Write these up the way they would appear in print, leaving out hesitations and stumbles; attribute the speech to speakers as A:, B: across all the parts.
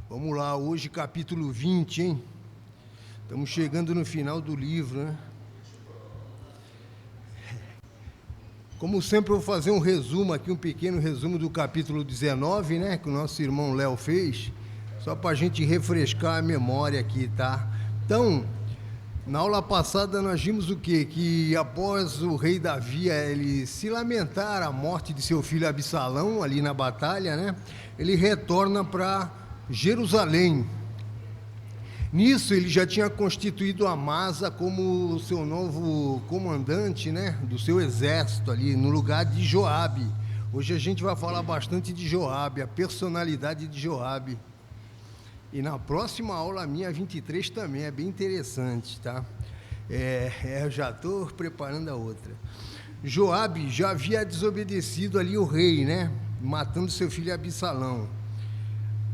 A: Vamos lá, hoje capítulo 20, hein? Estamos chegando no final do livro, né? Como sempre, eu vou fazer um resumo aqui, um pequeno resumo do capítulo 19, né? Que o nosso irmão Léo fez, só para a gente refrescar a memória aqui, tá? Então, na aula passada nós vimos o quê? Que após o rei Davi ele se lamentar a morte de seu filho Absalão ali na batalha, né? Ele retorna para Jerusalém. Nisso ele já tinha constituído Amasa como seu novo comandante, né, do seu exército ali no lugar de Joabe. Hoje a gente vai falar bastante de Joabe, a personalidade de Joabe. E na próxima aula minha 23 também é bem interessante, tá? Eu já estou preparando a outra. Joabe já havia desobedecido ali o rei, né, matando seu filho Absalão.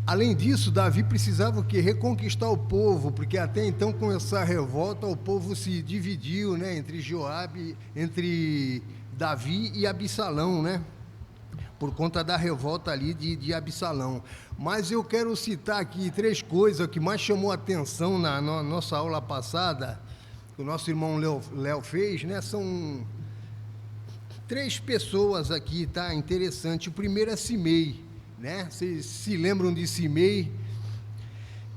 A: Além disso, Davi precisava o quê? Reconquistar o povo, porque até então, com essa revolta, o povo se dividiu, né, entre Davi e Absalão, né, por conta da revolta ali de Absalão. Mas eu quero citar aqui 3 coisas que mais chamou a atenção na nossa aula passada, que o nosso irmão Léo fez, né, são 3 pessoas aqui, tá, interessante. O primeiro é Simei, né? Vocês se lembram de Simei?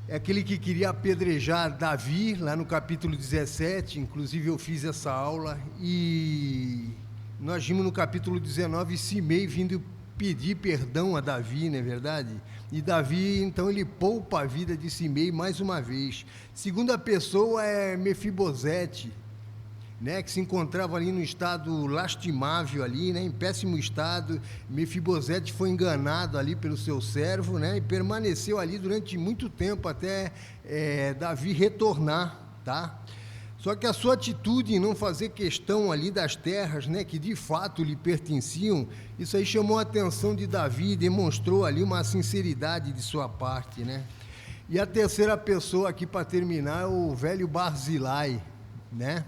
A: É aquele que queria apedrejar Davi, lá no capítulo 17, inclusive eu fiz essa aula, e nós vimos no capítulo 19 Simei vindo pedir perdão a Davi, não é verdade? E Davi, então, ele poupa a vida de Simei mais uma vez. Segunda pessoa é Mefibosete, né, que se encontrava ali no estado lastimável ali, né, em péssimo estado. Mefibosete foi enganado ali pelo seu servo, né, e permaneceu ali durante muito tempo até Davi retornar, tá? Só que a sua atitude em não fazer questão ali das terras, né, que de fato lhe pertenciam, isso aí chamou a atenção de Davi e demonstrou ali uma sinceridade de sua parte, né? E a terceira pessoa aqui para terminar é o velho Barzilai, né,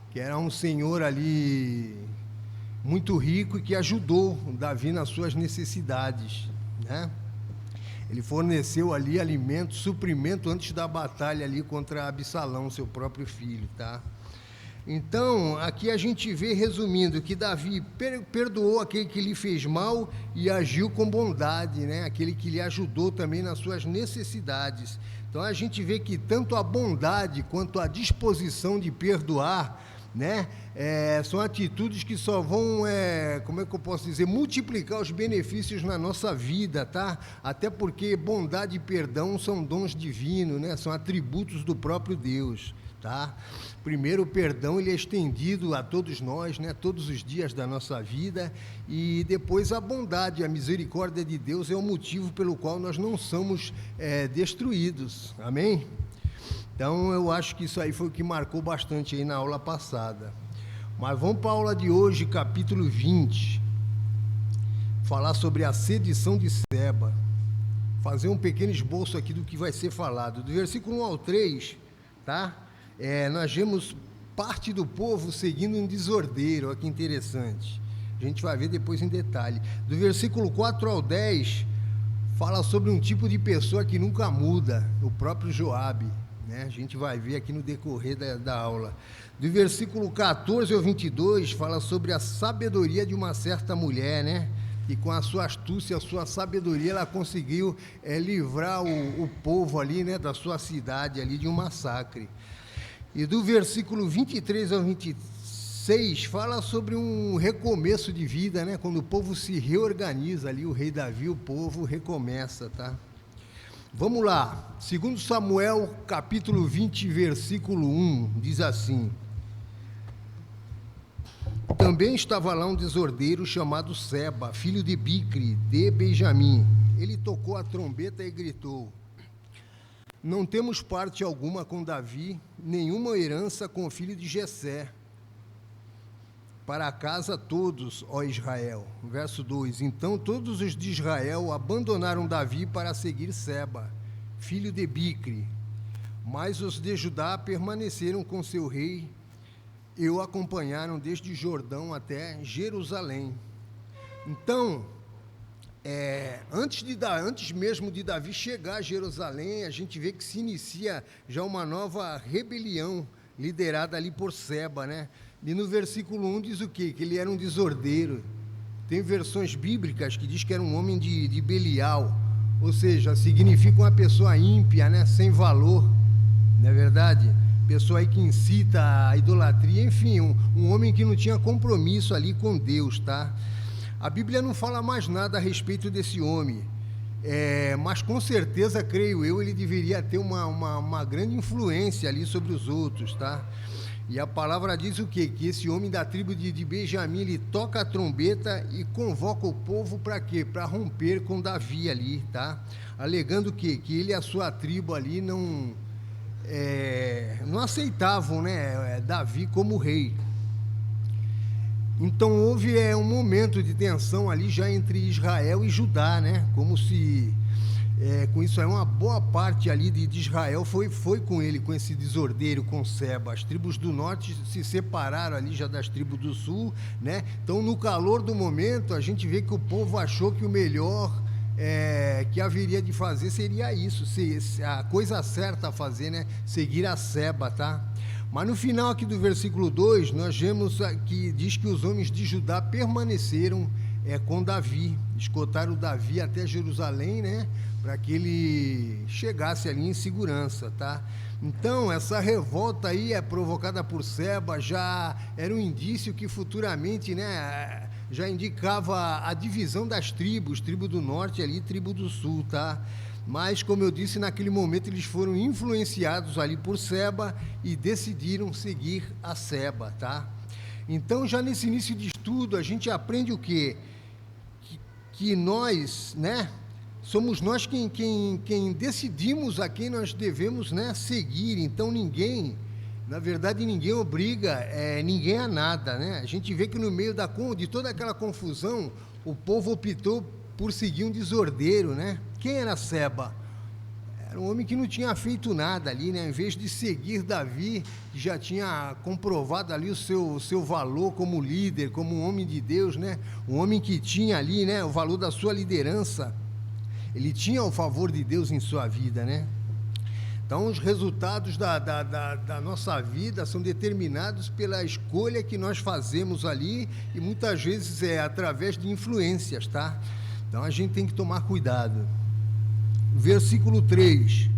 A: que era um senhor ali muito rico e que ajudou Davi nas suas necessidades, né? Ele forneceu ali alimento, suprimento antes da batalha ali contra Absalão, seu próprio filho, tá? Então, aqui a gente vê, resumindo, que Davi perdoou aquele que lhe fez mal e agiu com bondade, né? Aquele que lhe ajudou também nas suas necessidades. Então, a gente vê que tanto a bondade quanto a disposição de perdoar, né, são atitudes que só vão, como é que eu posso dizer, multiplicar os benefícios na nossa vida, tá? Até porque bondade e perdão são dons divinos, né? São atributos do próprio Deus, tá? Primeiro, o perdão ele é estendido a todos nós, né, todos os dias da nossa vida, e depois a bondade, a misericórdia de Deus é o motivo pelo qual nós não somos destruídos, amém? Então, eu acho que isso aí foi o que marcou bastante aí na aula passada. Mas vamos para a aula de hoje, capítulo 20. Falar sobre a sedição de Seba. Fazer um pequeno esboço aqui do que vai ser falado. Do versículo 1 ao 3, tá? Nós vemos parte do povo seguindo um desordeiro. Olha que interessante. A gente vai ver depois em detalhe. Do versículo 4 ao 10, fala sobre um tipo de pessoa que nunca muda, o próprio Joabe. Né? A gente vai ver aqui no decorrer da aula. Do versículo 14 ao 22, fala sobre a sabedoria de uma certa mulher, né? E com a sua astúcia, a sua sabedoria, ela conseguiu livrar o povo ali, né, da sua cidade ali de um massacre. E do versículo 23 ao 26, fala sobre um recomeço de vida, né? Quando o povo se reorganiza ali, o rei Davi, o povo recomeça, tá? Vamos lá, 2 Samuel, capítulo 20, versículo 1, diz assim: Também estava lá um desordeiro chamado Seba, filho de Bicri, de Benjamim. Ele tocou a trombeta e gritou: Não temos parte alguma com Davi, nenhuma herança com o filho de Jessé. Para casa todos, ó Israel. Verso 2: Então todos os de Israel abandonaram Davi para seguir Seba, filho de Bicri. Mas os de Judá permaneceram com seu rei e o acompanharam desde Jordão até Jerusalém. Então, Antes mesmo de Davi chegar a Jerusalém, a gente vê que se inicia já uma nova rebelião liderada ali por Seba, né? E no versículo 1 diz o quê? Que ele era um desordeiro. Tem versões bíblicas que diz que era um homem de Belial, ou seja, significa uma pessoa ímpia, né? Sem valor, não é verdade? Pessoa aí que incita a idolatria, enfim, um homem que não tinha compromisso ali com Deus, tá? A Bíblia não fala mais nada a respeito desse homem, mas com certeza, creio eu, ele deveria ter uma grande influência ali sobre os outros, tá? E a palavra diz o quê? Que esse homem da tribo de Benjamim, ele toca a trombeta e convoca o povo para quê? Para romper com Davi ali, tá? Alegando que ele e a sua tribo ali não aceitavam, né, Davi como rei. Então houve um momento de tensão ali já entre Israel e Judá, né? Como se com isso aí uma boa parte ali de Israel foi com ele, com esse desordeiro, com Seba. As tribos do norte se separaram ali já das tribos do sul, né? Então no calor do momento a gente vê que o povo achou que o melhor que haveria de fazer seria isso, a coisa certa a fazer, né? Seguir a Seba, tá? Mas no final aqui do versículo 2, nós vemos que diz que os homens de Judá permaneceram com Davi, escoltaram Davi até Jerusalém, né? Para que ele chegasse ali em segurança, tá? Então, essa revolta aí provocada por Seba, já era um indício que futuramente, né? Já indicava a divisão das tribos, tribo do norte ali, tribo do sul, tá? Mas, como eu disse, naquele momento eles foram influenciados ali por Seba e decidiram seguir a Seba, tá? Então, já nesse início de estudo, a gente aprende o quê? Que nós, né? Somos nós quem decidimos a quem nós devemos, né, seguir. Então, na verdade, ninguém obriga ninguém a nada, né? A gente vê que no meio de toda aquela confusão, o povo optou por seguir um desordeiro, né? Quem era Seba? Era um homem que não tinha feito nada ali, né? Em vez de seguir Davi, que já tinha comprovado ali o seu valor como líder, como um homem de Deus, né? Um homem que tinha ali, né, o valor da sua liderança. Ele tinha o favor de Deus em sua vida, né? Então, os resultados da nossa vida são determinados pela escolha que nós fazemos ali e muitas vezes através de influências, tá? Então, a gente tem que tomar cuidado. Versículo 3.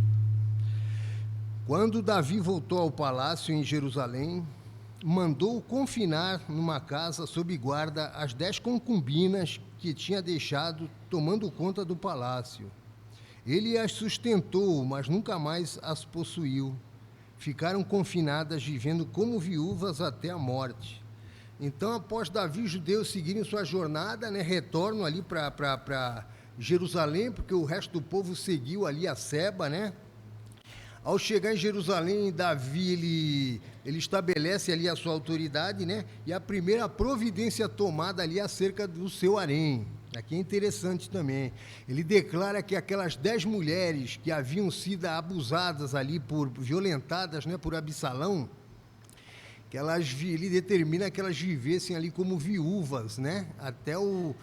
A: Quando Davi voltou ao palácio em Jerusalém, mandou confinar numa casa sob guarda as 10 concubinas que tinha deixado tomando conta do palácio. Ele as sustentou, mas nunca mais as possuiu. Ficaram confinadas, vivendo como viúvas até a morte. Então, após Davi e os judeus seguirem sua jornada, né, retornam ali para Jerusalém, porque o resto do povo seguiu ali a Seba, né? Ao chegar em Jerusalém, Davi, ele estabelece ali a sua autoridade, né? E a primeira providência tomada ali acerca do seu harém. Aqui é interessante também. Ele declara que aquelas 10 mulheres que haviam sido abusadas ali, violentadas, né, por Absalão, ele determina que elas vivessem ali como viúvas, né? Até o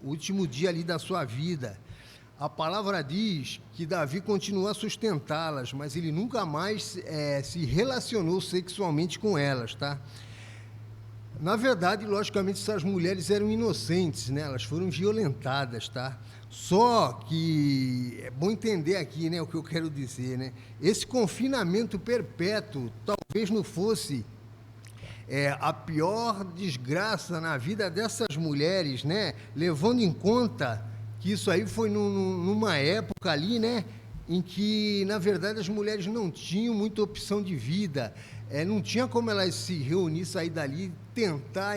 A: último dia ali da sua vida. A palavra diz que Davi continuou a sustentá-las, mas ele nunca mais se relacionou sexualmente com elas, tá? Na verdade, logicamente, essas mulheres eram inocentes, né? Elas foram violentadas, tá? Só que é bom entender aqui, né, o que eu quero dizer, né? Esse confinamento perpétuo talvez não fosse a pior desgraça na vida dessas mulheres, né? Levando em conta que isso aí foi numa época ali, né, em que, na verdade, as mulheres não tinham muita opção de vida, não tinha como elas se reunir, sair dali, tentar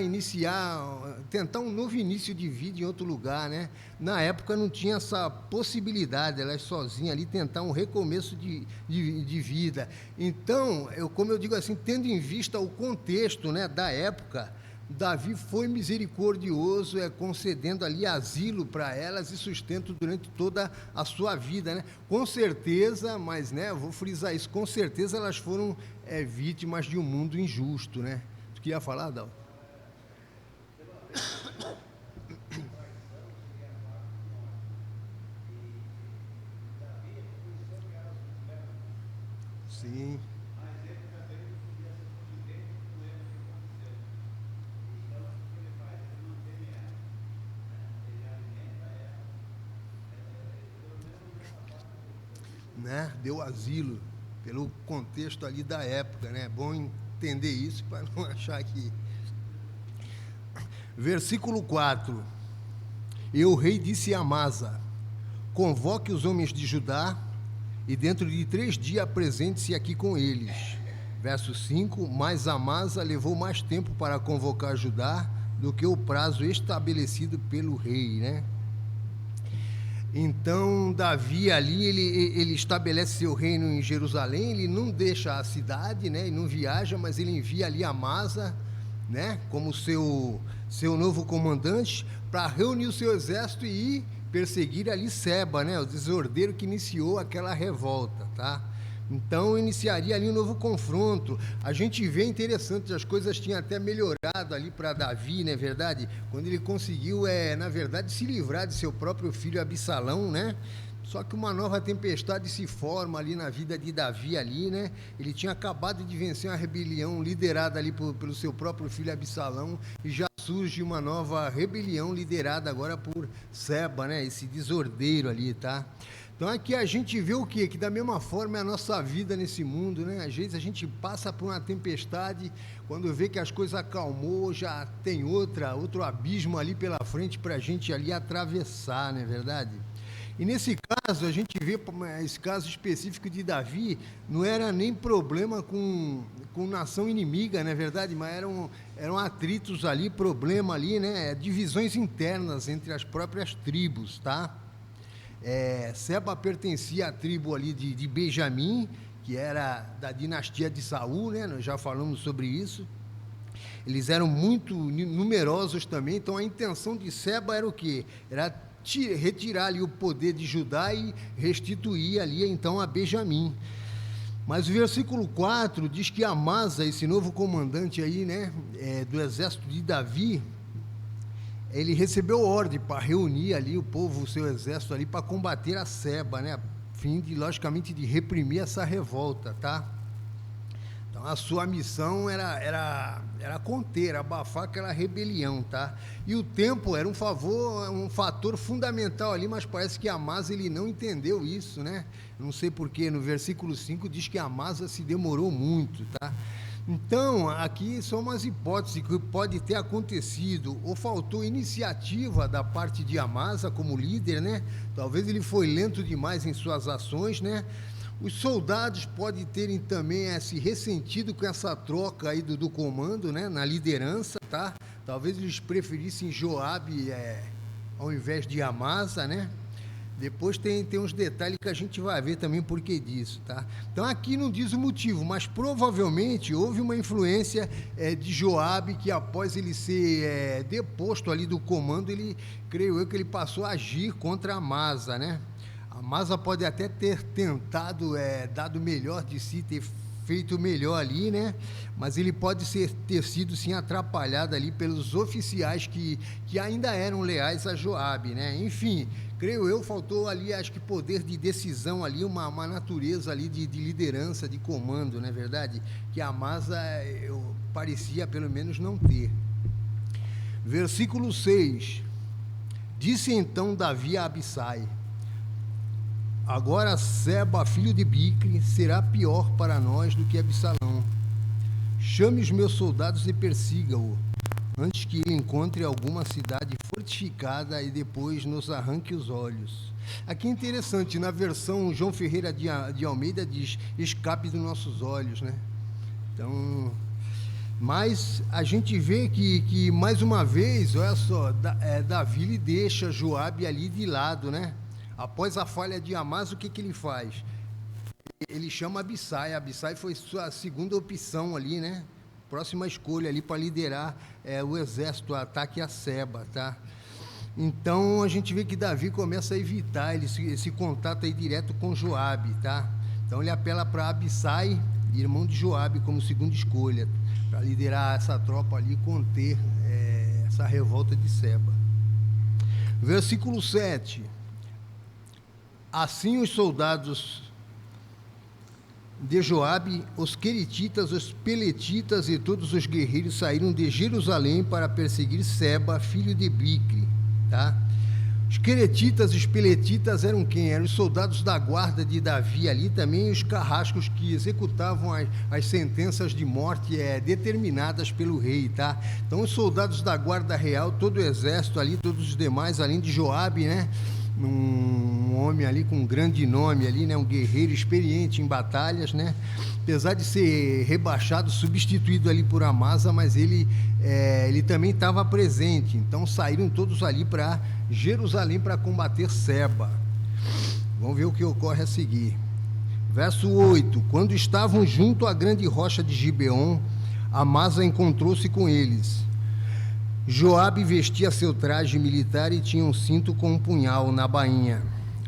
A: um novo início de vida em outro lugar, né? Na época não tinha essa possibilidade, elas sozinhas ali tentar um recomeço de vida. Então, como eu digo assim, tendo em vista o contexto, né, da época, Davi foi misericordioso, concedendo ali asilo para elas e sustento durante toda a sua vida, né? Com certeza, mas, né, vou frisar isso, com certeza elas foram vítimas de um mundo injusto, né? Tu queria falar, Dal? Sim. Né? Deu asilo, pelo contexto ali da época, né? É bom entender isso para não achar que... Versículo 4. E o rei disse a Amasa: convoque os homens de Judá e dentro de 3 dias apresente-se aqui com eles. Verso 5. Mas Amasa levou mais tempo para convocar Judá do que o prazo estabelecido pelo rei, né? Então, Davi ali, ele estabelece seu reino em Jerusalém, ele não deixa a cidade, né, e não viaja, mas ele envia ali Amasa, né, como seu novo comandante, para reunir o seu exército e ir perseguir ali Seba, né, o desordeiro que iniciou aquela revolta, tá? Então, iniciaria ali um novo confronto. A gente vê interessante, as coisas tinham até melhorado ali para Davi, não é verdade? Quando ele conseguiu, na verdade, se livrar de seu próprio filho Absalão, né? Só que uma nova tempestade se forma ali na vida de Davi ali, né? Ele tinha acabado de vencer uma rebelião liderada ali pelo seu próprio filho Absalão e já surge uma nova rebelião liderada agora por Seba, né? Esse desordeiro ali, tá? Então aqui a gente vê o quê? Que da mesma forma é a nossa vida nesse mundo, né? Às vezes a gente passa por uma tempestade, quando vê que as coisas acalmou, já tem outro abismo ali pela frente para a gente ali atravessar, não é verdade? E nesse caso, a gente vê, esse caso específico de Davi, não era nem problema com nação inimiga, não é verdade? Mas eram atritos ali, problema ali, né? Divisões internas entre as próprias tribos, tá? Seba pertencia à tribo ali de Benjamim, que era da dinastia de Saul, né? Nós já falamos sobre isso. Eles eram muito numerosos também, então a intenção de Seba era o quê? Era retirar ali o poder de Judá e restituir ali então a Benjamim. Mas o versículo 4 diz que Amasa, esse novo comandante aí, né, do exército de Davi, ele recebeu ordem para reunir ali o povo, o seu exército ali, para combater a Seba, né? A fim de, logicamente, de reprimir essa revolta, tá? Então, a sua missão era conter, abafar aquela rebelião, tá? E o tempo era um fator fundamental ali, mas parece que Amasa, ele não entendeu isso, né? Não sei porquê, no versículo 5 diz que Amasa se demorou muito, tá? Então, aqui são umas hipóteses que pode ter acontecido, ou faltou iniciativa da parte de Amasa como líder, né? Talvez ele foi lento demais em suas ações, né? Os soldados podem terem também se ressentido com essa troca aí do comando, né? Na liderança, tá? Talvez eles preferissem Joabe ao invés de Amasa, né? Depois tem uns detalhes que a gente vai ver também por que disso, tá? Então aqui não diz o motivo, mas provavelmente houve uma influência de Joabe, que após ele ser deposto ali do comando, creio eu que ele passou a agir contra Amasa, né? Amasa pode até ter tentado, dado o melhor de si, ter feito melhor ali, né? Mas ele pode ter sido sim atrapalhado ali pelos oficiais que ainda eram leais a Joabe, né? Enfim, creio eu, faltou ali, acho que poder de decisão ali, uma natureza ali de liderança, de comando, não é verdade? Que Amasa parecia pelo menos não ter. Versículo 6. Disse então Davi a Abissai: agora Seba, filho de Bicre, será pior para nós do que Absalão. Chame os meus soldados e persiga-o, antes que ele encontre alguma cidade fortificada e depois nos arranque os olhos. Aqui é interessante, na versão João Ferreira de Almeida diz: escape dos nossos olhos, né? Então, mas a gente vê que mais uma vez, olha só, Davi lhe deixa Joabe ali de lado, né? Após a falha de Amasa, o que ele faz? Ele chama Abissai. Abissai foi sua segunda opção ali, né? Próxima escolha ali para liderar o exército, o ataque a Seba, tá? Então, a gente vê que Davi começa a evitar esse contato aí direto com Joabe, tá? Então, ele apela para Abissai, irmão de Joabe, como segunda escolha, para liderar essa tropa ali e conter essa revolta de Seba. Versículo 7. Assim os soldados de Joabe, os queretitas, os peletitas e todos os guerreiros saíram de Jerusalém para perseguir Seba, filho de Bicri, tá? Os queretitas e os peletitas eram quem? Eram os soldados da guarda de Davi ali, também os carrascos que executavam as sentenças de morte determinadas pelo rei, tá? Então os soldados da guarda real, todo o exército ali, todos os demais, além de Joabe, né? Um homem ali com um grande nome ali, né? Um guerreiro experiente em batalhas, né? Apesar de ser rebaixado, substituído ali por Amasa, mas ele também estava presente. Então saíram todos ali para Jerusalém para combater Seba. Vamos ver o que ocorre a seguir. Verso 8: Quando estavam junto à grande rocha de Gibeon, Amasa encontrou-se com eles. Joabe vestia seu traje militar e tinha um cinto com um punhal na bainha.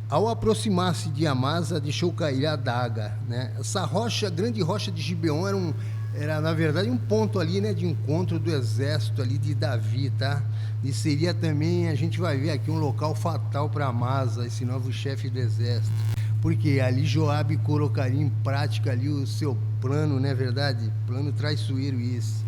A: Ao aproximar-se de Amasa, deixou cair a adaga, né? Essa rocha, a grande rocha de Gibeon, era na verdade um ponto ali, né, de encontro do exército ali de Davi, tá? E seria também, a gente vai ver aqui, um local fatal para Amasa, esse novo chefe do exército, porque ali Joabe colocaria em prática ali o seu plano, não é verdade? Plano traiçoeiro esse.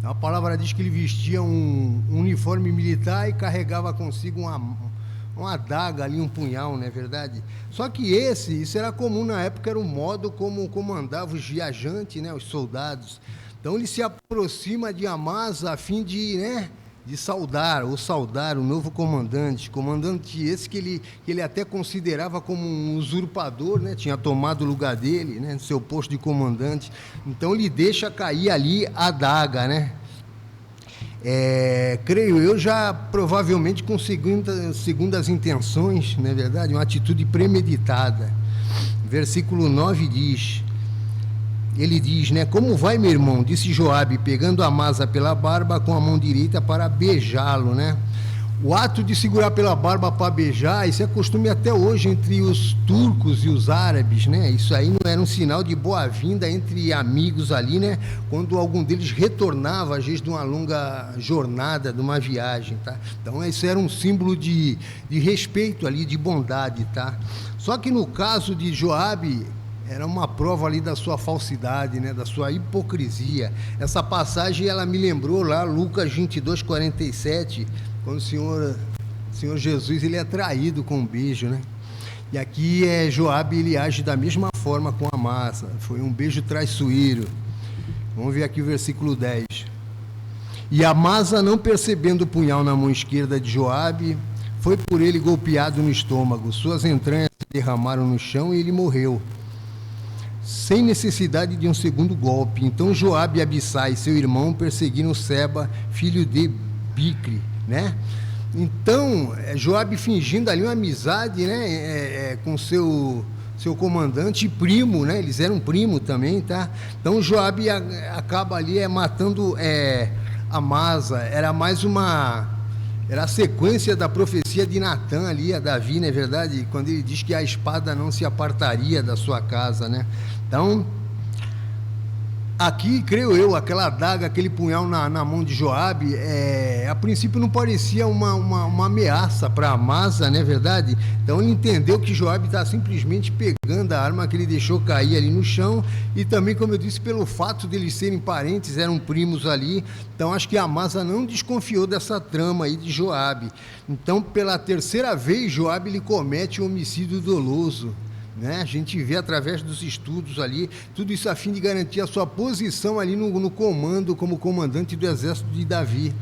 A: A palavra diz que ele vestia um uniforme militar e carregava consigo uma adaga ali, um punhal, não é verdade? Só que isso era comum na época, era o modo como comandavam os viajantes, né, os soldados. Então ele se aproxima de Amasa a fim de, né, de saudar o novo comandante esse que ele até considerava como um usurpador, né, tinha tomado o lugar dele, né, no seu posto de comandante. Então ele deixa cair ali a adaga, né? Creio eu, já provavelmente com segundas intenções, não é verdade? Uma atitude premeditada. Versículo 9 diz, ele diz, né? Como vai, meu irmão? Disse Joabe, pegando Amasa pela barba com a mão direita para beijá-lo, né? O ato de segurar pela barba para beijar, isso é costume até hoje entre os turcos e os árabes, né? Isso aí não era um sinal de boa-vinda entre amigos ali, né? Quando algum deles retornava, às vezes, de uma longa jornada, de uma viagem, tá? Então, isso era um símbolo de respeito ali, de bondade, tá? Só que no caso de Joabe, era uma prova ali da sua falsidade, né? Da sua hipocrisia. Essa passagem, ela me lembrou lá, Lucas 22:47, quando o Senhor Jesus, ele é traído com um beijo, né? E aqui Joabe, ele age da mesma forma com Amasa. Foi um beijo traiçoeiro. Vamos ver aqui o versículo 10. E Amasa, não percebendo o punhal na mão esquerda de Joabe, foi por ele golpeado no estômago. Suas entranhas se derramaram no chão e ele morreu, sem necessidade de um segundo golpe. Então Joabe e Abissai, seu irmão, perseguiram Seba, filho de Bicri, né? Então Joabe, fingindo ali uma amizade, né, com seu comandante e primo, né? Eles eram primo também, tá? Então Joabe acaba ali matando Amasa. Era a sequência da profecia de Natã ali a Davi, não é verdade? Quando ele diz que a espada não se apartaria da sua casa, né? Então, aqui, creio eu, aquela adaga, aquele punhal na mão de Joabe, a princípio não parecia uma ameaça para Amasa, não é verdade? Então ele entendeu que Joabe está simplesmente pegando a arma que ele deixou cair ali no chão, e também, como eu disse, pelo fato de eles serem parentes, eram primos ali. Então acho que Amasa não desconfiou dessa trama aí de Joabe. Então, pela terceira vez, Joabe, ele comete um homicídio doloso, né? A gente vê através dos estudos ali, tudo isso a fim de garantir a sua posição ali no comando, como comandante do exército de Davi.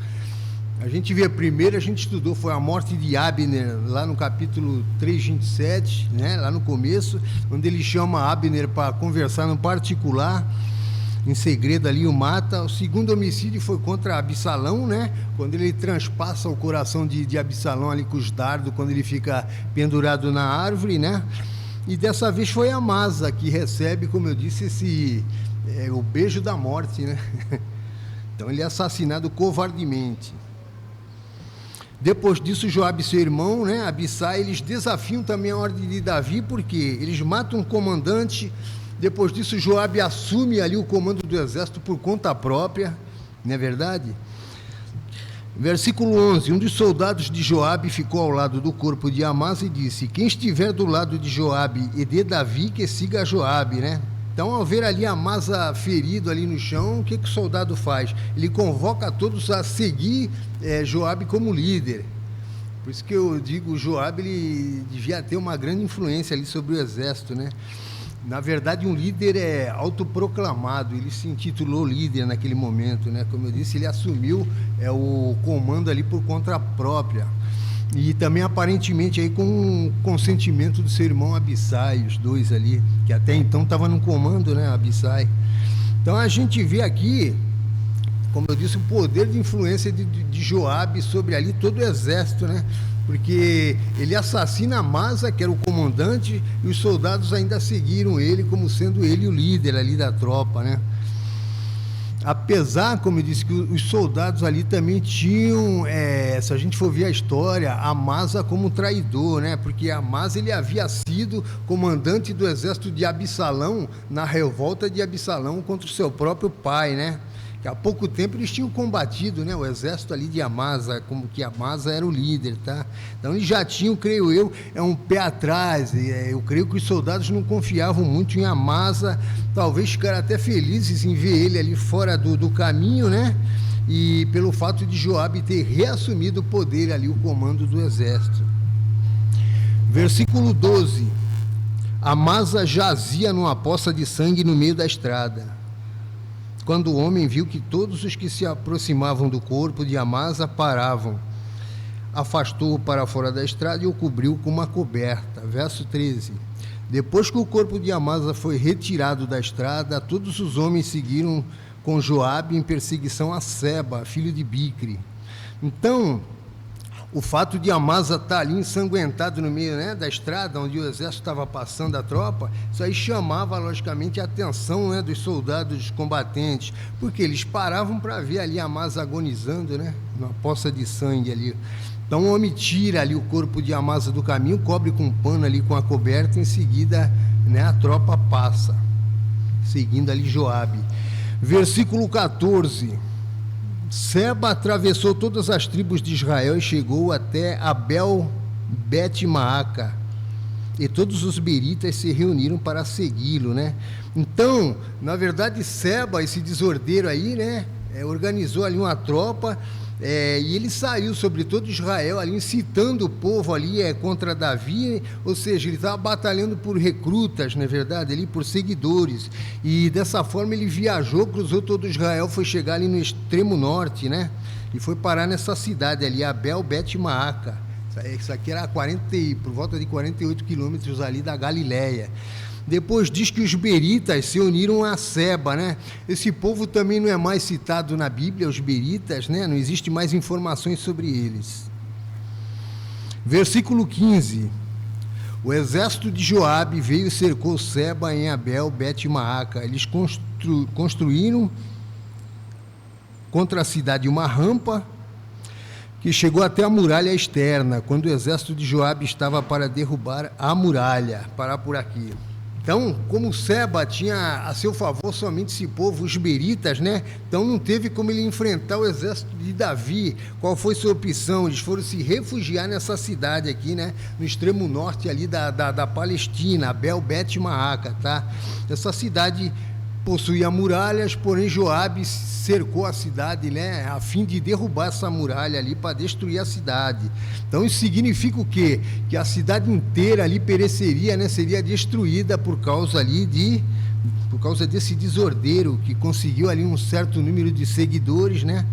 A: A gente vê, primeiro a gente estudou, foi a morte de Abner, lá no capítulo 3:27, né? Lá no começo, onde ele chama Abner para conversar no particular, em segredo ali o mata. O segundo homicídio foi contra Absalão, né? Quando ele transpassa o coração de Absalão ali com os dardos, quando ele fica pendurado na árvore, né? E dessa vez foi Amasa que recebe, como eu disse, o beijo da morte, né? Então ele é assassinado covardemente. Depois disso, Joabe e seu irmão, né, Abissai, eles desafiam também a ordem de Davi, porque eles matam um comandante. Depois disso, Joabe assume ali o comando do exército por conta própria, não é verdade? Versículo 11, um dos soldados de Joabe ficou ao lado do corpo de Amasa e disse: quem estiver do lado de Joabe e de Davi, que siga Joabe, né? Então, ao ver ali Amasa ferido ali no chão, o que o soldado faz? Ele convoca todos a seguir Joabe como líder. Por isso que eu digo, Joabe ele devia ter uma grande influência ali sobre o exército, né? Na verdade, um líder é autoproclamado, ele se intitulou líder naquele momento, né? Como eu disse, ele assumiu o comando ali por conta própria. E também, aparentemente, aí com o consentimento do seu irmão Abissai, os dois ali, que até então estavam no comando, né, Abissai. Então, a gente vê aqui, como eu disse, o poder de influência de Joabe sobre ali todo o exército, né? Porque ele assassina Amasa, que era o comandante, e os soldados ainda seguiram ele como sendo ele o líder ali da tropa, né? Apesar, como eu disse, que os soldados ali também tinham, se a gente for ver a história, Amasa como traidor, né? Porque Amasa ele havia sido comandante do exército de Absalão na revolta de Absalão contra o seu próprio pai, né? Que há pouco tempo eles tinham combatido, né, o exército ali de Amasa, como que Amasa era o líder, tá? Então eles já tinham, creio eu, um pé atrás. Eu creio que os soldados não confiavam muito em Amasa, talvez ficaram até felizes em ver ele ali fora do caminho, né? E pelo fato de Joabe ter reassumido o poder ali, o comando do exército. Versículo 12. Amasa jazia numa poça de sangue no meio da estrada. Quando o homem viu que todos os que se aproximavam do corpo de Amasa paravam, afastou-o para fora da estrada e o cobriu com uma coberta. Verso 13. Depois que o corpo de Amasa foi retirado da estrada, todos os homens seguiram com Joabe em perseguição a Seba, filho de Bicri. Então, o fato de Amasa estar ali ensanguentado no meio, né, da estrada, onde o exército estava passando a tropa, isso aí chamava, logicamente, a atenção, né, dos soldados combatentes, porque eles paravam para ver ali Amasa agonizando, né, numa poça de sangue ali. Então o homem tira ali o corpo de Amasa do caminho, cobre com um pano ali com a coberta, em seguida, né, a tropa passa, seguindo ali Joabe. Versículo 14. Seba atravessou todas as tribos de Israel e chegou até Abel Bet-Maaca, e todos os beritas se reuniram para segui-lo, né? Então, na verdade, Seba, esse desordeiro aí, né, organizou ali uma tropa, e ele saiu sobre todo Israel ali, incitando o povo ali contra Davi, ou seja, ele estava batalhando por recrutas, na verdade, ali por seguidores, e dessa forma ele viajou, cruzou todo Israel, foi chegar ali no extremo norte, né, e foi parar nessa cidade ali, Abel Bet-Maaca. Isso aqui era por volta de 48 quilômetros ali da Galileia. Depois diz que os beritas se uniram a Seba, né? Esse povo também não é mais citado na Bíblia, os beritas, né? Não existe mais informações sobre eles. Versículo 15. O exército de Joabe veio e cercou Seba em Abel Bet-Maaca. Eles construíram contra a cidade uma rampa que chegou até a muralha externa, quando o exército de Joabe estava para derrubar a muralha. Parar por aqui. Então, como Seba tinha a seu favor somente esse povo, os beritas, né? Então não teve como ele enfrentar o exército de Davi. Qual foi sua opção? Eles foram se refugiar nessa cidade aqui, né? No extremo norte ali da Palestina, Abel Bet-Maaca, tá? Essa cidade possuía muralhas, porém Joabe cercou a cidade, né, a fim de derrubar essa muralha ali para destruir a cidade. Então isso significa o quê? Que a cidade inteira ali pereceria, né, seria destruída por causa desse desordeiro que conseguiu ali um certo número de seguidores, né?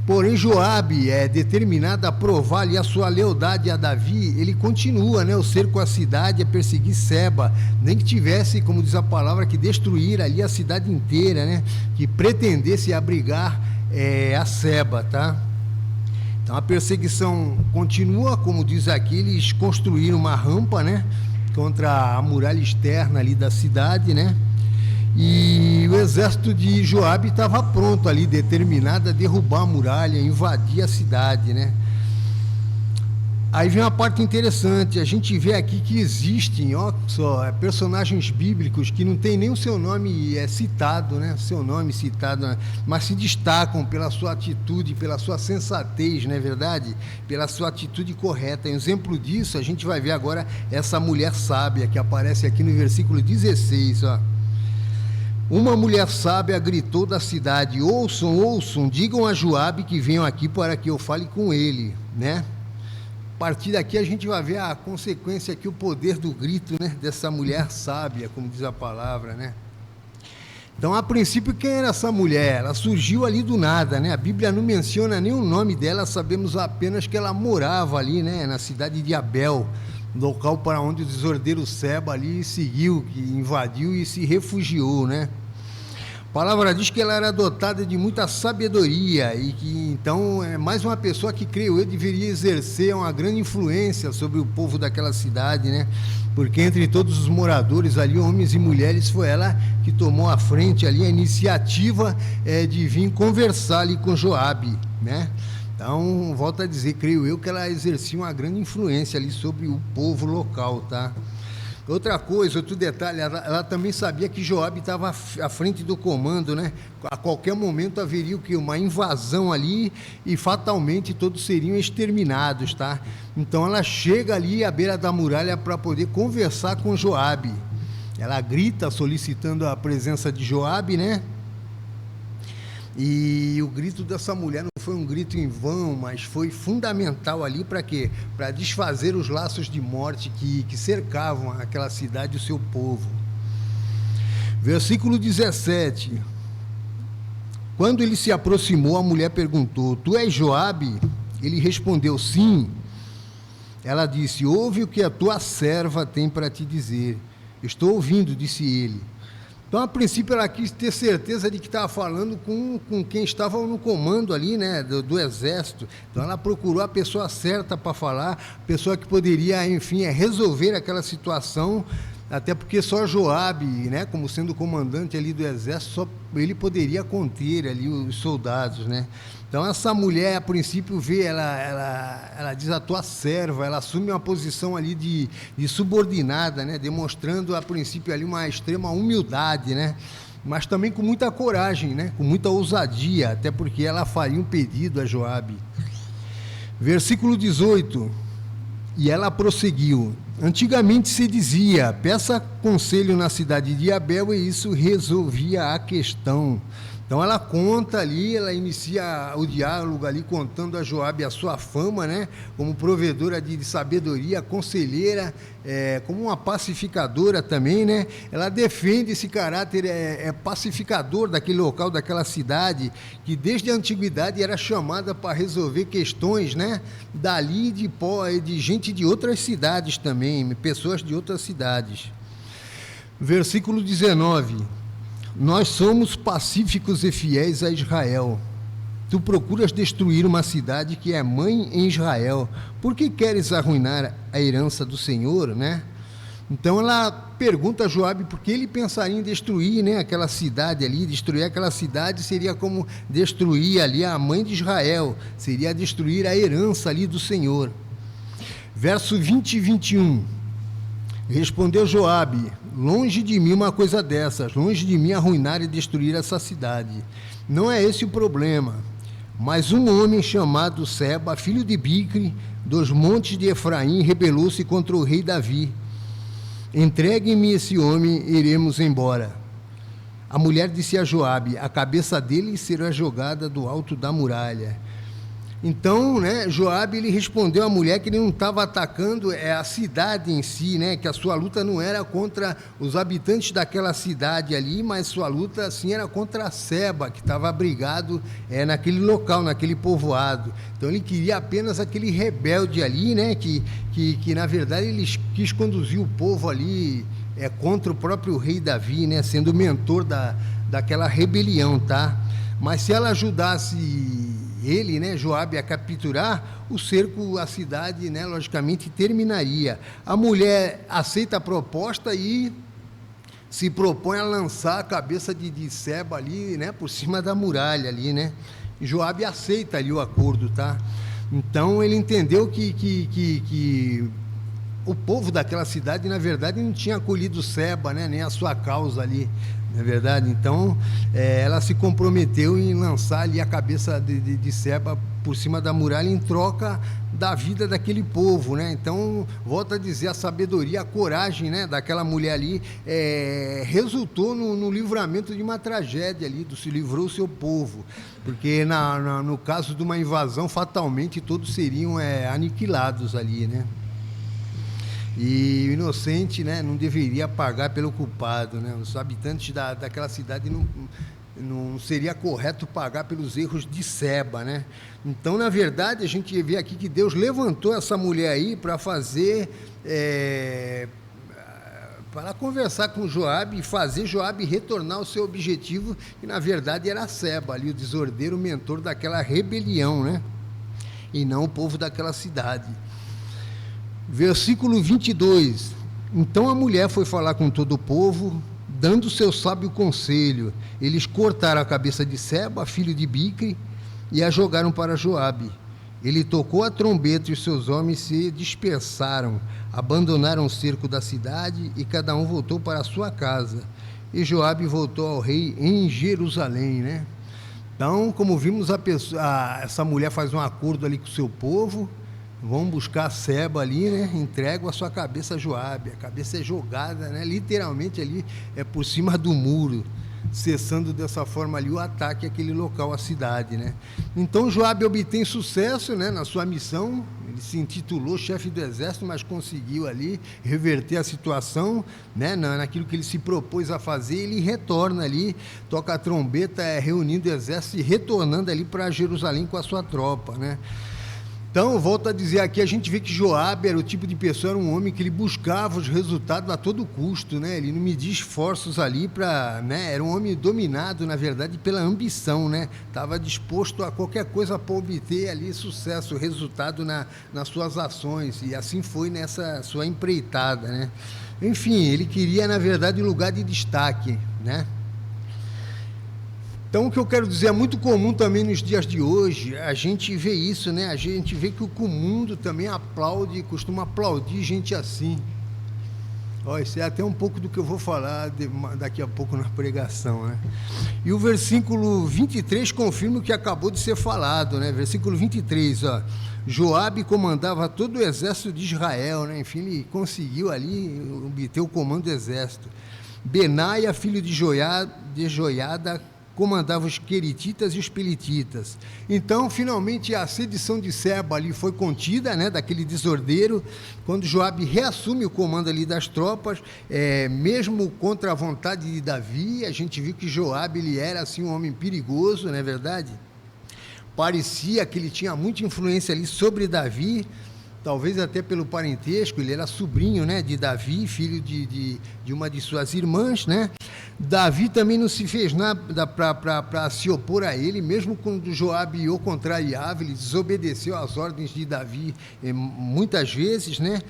A: Porém, Joabe é determinado a provar ali a sua lealdade a Davi. Ele continua, né, o cerco à cidade, a perseguir Seba, nem que tivesse, como diz a palavra, que destruir ali a cidade inteira, né, que pretendesse abrigar a Seba, tá? Então a perseguição continua, como diz aqui, eles construíram uma rampa, né, contra a muralha externa ali da cidade, né? E o exército de Joabe estava pronto ali, determinado a derrubar a muralha, invadir a cidade, né? Aí vem uma parte interessante, a gente vê aqui que existem, ó, só, personagens bíblicos que não tem nem o seu nome citado, né? Seu nome citado, né? Mas se destacam pela sua atitude, pela sua sensatez, não é verdade? Pela sua atitude correta. Um exemplo disso, a gente vai ver agora essa mulher sábia que aparece aqui no versículo 16, ó. Uma mulher sábia gritou da cidade: ouçam, ouçam, digam a Joabe que venham aqui para que eu fale com ele, né? A partir daqui a gente vai ver a consequência aqui, o poder do grito, né, dessa mulher sábia, como diz a palavra, né? Então, a princípio, quem era essa mulher? Ela surgiu ali do nada, né? A Bíblia não menciona nem o nome dela, sabemos apenas que ela morava ali, né, na cidade de Abel, local para onde o desordeiro Seba ali seguiu, que invadiu e se refugiou, né? A palavra diz que ela era dotada de muita sabedoria e que, então, é mais uma pessoa que, creio eu, deveria exercer uma grande influência sobre o povo daquela cidade, né? Porque entre todos os moradores ali, homens e mulheres, foi ela que tomou à frente ali a iniciativa de vir conversar ali com Joabe, né? Então, volto a dizer, creio eu, que ela exercia uma grande influência ali sobre o povo local, tá? Outra coisa, outro detalhe, ela também sabia que Joabe estava à frente do comando, né? A qualquer momento haveria o quê? Uma invasão ali e fatalmente todos seriam exterminados, tá? Então ela chega ali à beira da muralha para poder conversar com Joabe. Ela grita solicitando a presença de Joabe, né? E o grito dessa mulher não foi um grito em vão, mas foi fundamental ali para quê? Para desfazer os laços de morte que cercavam aquela cidade e o seu povo. Versículo 17. Quando ele se aproximou, a mulher perguntou: tu és Joabe? Ele respondeu: sim. Ela disse: ouve o que a tua serva tem para te dizer. Estou ouvindo, disse ele. Então, a princípio, ela quis ter certeza de que estava falando com quem estava no comando ali, né, do exército. Então, ela procurou a pessoa certa para falar, a pessoa que poderia, enfim, resolver aquela situação, até porque só Joabe, né, como sendo o comandante ali do exército, só ele poderia conter ali os soldados, né. Então, essa mulher, a princípio, vê, ela diz a tua serva, ela assume uma posição ali de subordinada, né? Demonstrando, a princípio, ali uma extrema humildade, né? Mas também com muita coragem, né? Com muita ousadia, até porque ela faria um pedido a Joabe. Versículo 18, e ela prosseguiu: antigamente se dizia, peça conselho na cidade de Abel, e isso resolvia a questão. Então ela conta ali, ela inicia o diálogo ali contando a Joabe a sua fama, né, como provedora de sabedoria, conselheira, como uma pacificadora também, né. Ela defende esse caráter pacificador daquele local, daquela cidade, que desde a antiguidade era chamada para resolver questões, né, dali de gente de outras cidades também, pessoas de outras cidades. Versículo 19. Nós somos pacíficos e fiéis a Israel. Tu procuras destruir uma cidade que é mãe em Israel. Por que queres arruinar a herança do Senhor, né? Então ela pergunta a Joabe por que ele pensaria em destruir, né, aquela cidade ali. Destruir aquela cidade seria como destruir ali a mãe de Israel, seria destruir a herança ali do Senhor. Verso 20 e 21. Respondeu Joabe: longe de mim uma coisa dessas, longe de mim arruinar e destruir essa cidade. Não é esse o problema. Mas um homem chamado Seba, filho de Bicre, dos montes de Efraim, rebelou-se contra o rei Davi. Entregue-me esse homem, iremos embora. A mulher disse a Joabe: a cabeça dele será jogada do alto da muralha. Então, né, Joabe, ele respondeu à mulher que ele não estava atacando a cidade em si, né, que a sua luta não era contra os habitantes daquela cidade ali, mas sua luta, sim, era contra Seba, que estava abrigado naquele local, naquele povoado. Então, ele queria apenas aquele rebelde ali, né, que na verdade, ele quis conduzir o povo ali contra o próprio rei Davi, né, sendo o mentor daquela rebelião, tá? Mas se ela ajudasse ele, né, Joabe, a capturar, o cerco à cidade, né, logicamente terminaria. A mulher aceita a proposta e se propõe a lançar a cabeça de Seba ali, né, por cima da muralha ali, né. Joabe aceita ali o acordo, tá? Então ele entendeu que o povo daquela cidade, na verdade, não tinha acolhido Seba, né, nem a sua causa ali, não é verdade? Então, ela se comprometeu em lançar ali a cabeça de Seba por cima da muralha em troca da vida daquele povo, né? Então, volto a dizer, a sabedoria, a coragem, né, daquela mulher ali resultou no livramento de uma tragédia ali, se livrou o seu povo, porque no caso de uma invasão, fatalmente todos seriam aniquilados ali, né? E o inocente, né, não deveria pagar pelo culpado, né? Os habitantes daquela cidade não seria correto pagar pelos erros de Seba, né? Então, na verdade, a gente vê aqui que Deus levantou essa mulher aí para fazer, para conversar com Joabe e fazer Joabe retornar ao seu objetivo, que na verdade era Seba, ali o desordeiro mentor daquela rebelião, né? E não o povo daquela cidade. Versículo 22. Então a mulher foi falar com todo o povo, dando seu sábio conselho. Eles cortaram a cabeça de Seba, filho de Bicre, e a jogaram para Joabe. Ele tocou a trombeta e os seus homens se dispersaram, abandonaram o cerco da cidade e cada um voltou para a sua casa. E Joabe voltou ao rei em Jerusalém, né? Então, como vimos, essa mulher faz um acordo ali com o seu povo. Vão buscar Seba ali, né? Entregam a sua cabeça a Joabe. A cabeça é jogada, né? Literalmente ali por cima do muro, cessando dessa forma ali o ataque àquele local, à cidade, né? Então Joabe obtém sucesso, né, na sua missão. Ele se intitulou chefe do exército, mas conseguiu ali reverter a situação, né, naquilo que ele se propôs a fazer. Ele retorna ali, toca a trombeta, reunindo o exército e retornando ali para Jerusalém com a sua tropa, né? Então, volto a dizer aqui, a gente vê que Joabe era o tipo de pessoa, era um homem que ele buscava os resultados a todo custo, né? Ele não media esforços ali para, né? Era um homem dominado, na verdade, pela ambição, né? Estava disposto a qualquer coisa para obter ali sucesso, resultado nas suas ações, e assim foi nessa sua empreitada, né? Enfim, ele queria, na verdade, lugar de destaque, né? Então, o que eu quero dizer, é muito comum também nos dias de hoje, a gente vê isso, né? A gente vê que o mundo também costuma aplaudir gente assim. Ó, isso é até um pouco do que eu vou falar daqui a pouco na pregação, né? E o versículo 23 confirma o que acabou de ser falado, né? Versículo 23, ó. Joabe comandava todo o exército de Israel, né? Enfim, ele conseguiu ali obter o comando do exército. Benaia, filho de Joiada, comandava os queretitas e os peletitas. Então, finalmente, a sedição de Seba ali foi contida, né, daquele desordeiro, quando Joabe reassume o comando ali das tropas, mesmo contra a vontade de Davi. A gente viu que Joabe, ele era assim um homem perigoso, não é verdade? Parecia que ele tinha muita influência ali sobre Davi, talvez até pelo parentesco. Ele era sobrinho, né, de Davi, filho de uma de suas irmãs, né? Davi também não se fez nada para se opor a ele, mesmo quando Joabe o contrariava. Ele desobedeceu às ordens de Davi muitas vezes, né?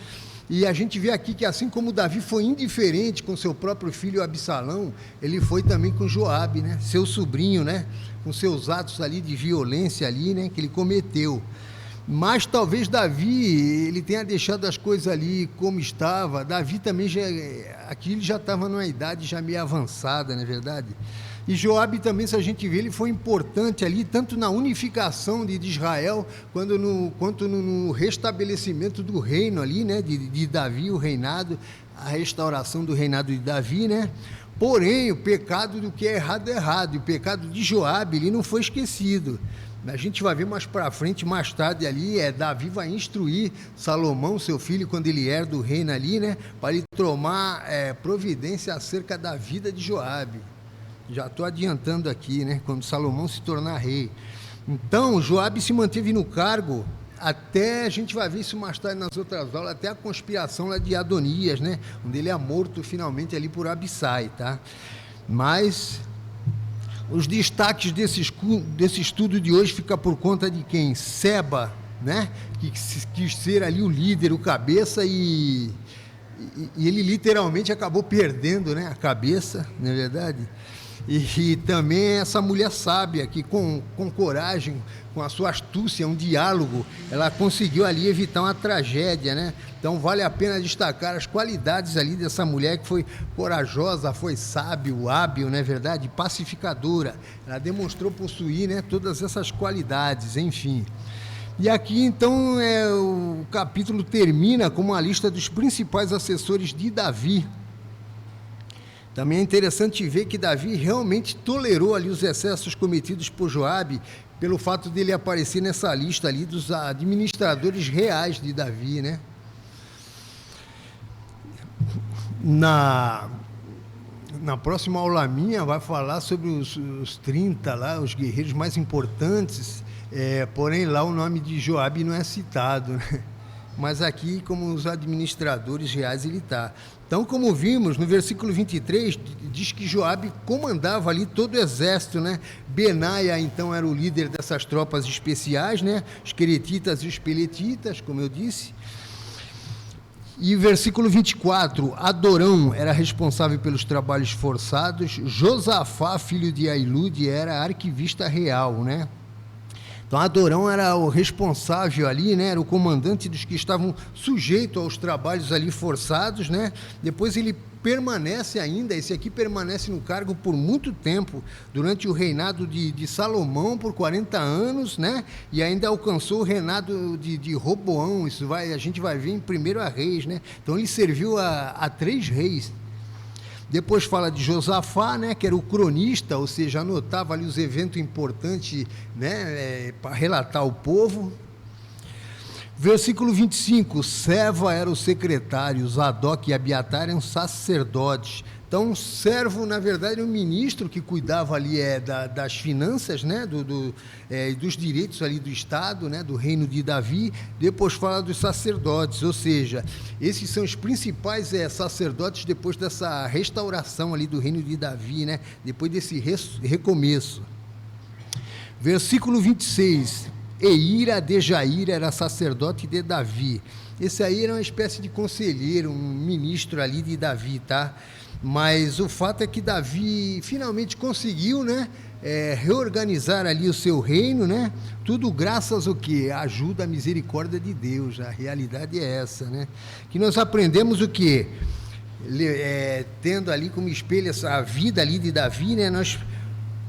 A: E a gente vê aqui que, assim como Davi foi indiferente com seu próprio filho Absalão, ele foi também com Joabe, né, seu sobrinho, né, com seus atos ali de violência ali, né, que ele cometeu. Mas talvez Davi, ele tenha deixado as coisas ali como estava. Davi também aqui ele já estava numa idade já meio avançada, não é verdade? E Joabe também, se a gente vê, ele foi importante ali, tanto na unificação de Israel, quanto no restabelecimento do reino ali, né, de Davi, o reinado, a restauração do reinado de Davi, né? Porém, o pecado do que é errado é errado, e o pecado de Joabe, ele não foi esquecido. A gente vai ver mais para frente, mais tarde ali, Davi vai instruir Salomão, seu filho, quando ele herda o reino ali, né, para ele tomar providência acerca da vida de Joabe. Já estou adiantando aqui, né, quando Salomão se tornar rei. Então, Joabe se manteve no cargo até, a gente vai ver isso mais tarde nas outras aulas, até a conspiração lá de Adonias, né, onde ele é morto finalmente ali por Abissai, tá? Mas os destaques desse estudo de hoje fica por conta de quem? Seba, né? Que quis ser ali o líder, o cabeça, e ele literalmente acabou perdendo, né, a cabeça, não é verdade? E também essa mulher sábia, que com coragem, com a sua astúcia, um diálogo, ela conseguiu ali evitar uma tragédia, né? Então vale a pena destacar as qualidades ali dessa mulher, que foi corajosa, foi sábio, hábil, não é verdade? Pacificadora. Ela demonstrou possuir, né, todas essas qualidades, enfim. E aqui, então, o capítulo termina com uma lista dos principais assessores de Davi. Também é interessante ver que Davi realmente tolerou ali os excessos cometidos por Joabe, pelo fato dele aparecer nessa lista ali dos administradores reais de Davi, né? Na próxima aula minha vai falar sobre os 30 lá, os guerreiros mais importantes, porém lá o nome de Joabe não é citado, né? Mas aqui, como os administradores reais, ele está. Então, como vimos, no versículo 23, diz que Joabe comandava ali todo o exército, né? Benaia, então, era o líder dessas tropas especiais, né? Os queretitas e os peletitas, como eu disse. E versículo 24, Adorão era responsável pelos trabalhos forçados, Josafá, filho de Ailude, era arquivista real, né? Então, Adorão era o responsável ali, né? Era o comandante dos que estavam sujeitos aos trabalhos ali forçados, né? Depois ele permanece ainda, esse aqui permanece no cargo por muito tempo, durante o reinado de Salomão, por 40 anos, né? E ainda alcançou o reinado de Roboão, a gente vai ver em 1 Reis, né? Então, ele serviu a 3 reis. Depois fala de Josafá, né, que era o cronista, ou seja, anotava ali os eventos importantes, né, para relatar ao povo. Versículo 25, Seva era o secretário, Zadok e Abiatar eram sacerdotes. Então, servo, na verdade, era um ministro que cuidava ali das finanças, né, dos direitos ali do Estado, né, do reino de Davi. Depois fala dos sacerdotes, ou seja, esses são os principais sacerdotes depois dessa restauração ali do reino de Davi, né, depois desse recomeço. Versículo 26, Eira de Jair era sacerdote de Davi. Esse aí era uma espécie de conselheiro, um ministro ali de Davi, tá? Mas o fato é que Davi finalmente conseguiu, né, reorganizar ali o seu reino, né? Tudo graças ao quê? A ajuda, a misericórdia de Deus. A realidade é essa, né? Que nós aprendemos o quê? Tendo ali como espelho essa vida ali de Davi, né? Nós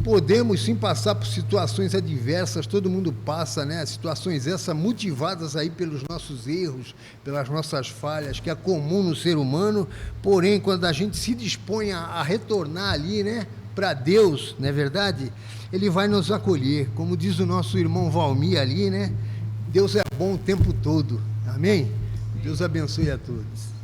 A: podemos sim passar por situações adversas, todo mundo passa, né? Situações essas motivadas aí pelos nossos erros, pelas nossas falhas, que é comum no ser humano, porém, quando a gente se dispõe a retornar ali, né, para Deus, não é verdade? Ele vai nos acolher, como diz o nosso irmão Valmir ali, né? Deus é bom o tempo todo, amém? Deus abençoe a todos.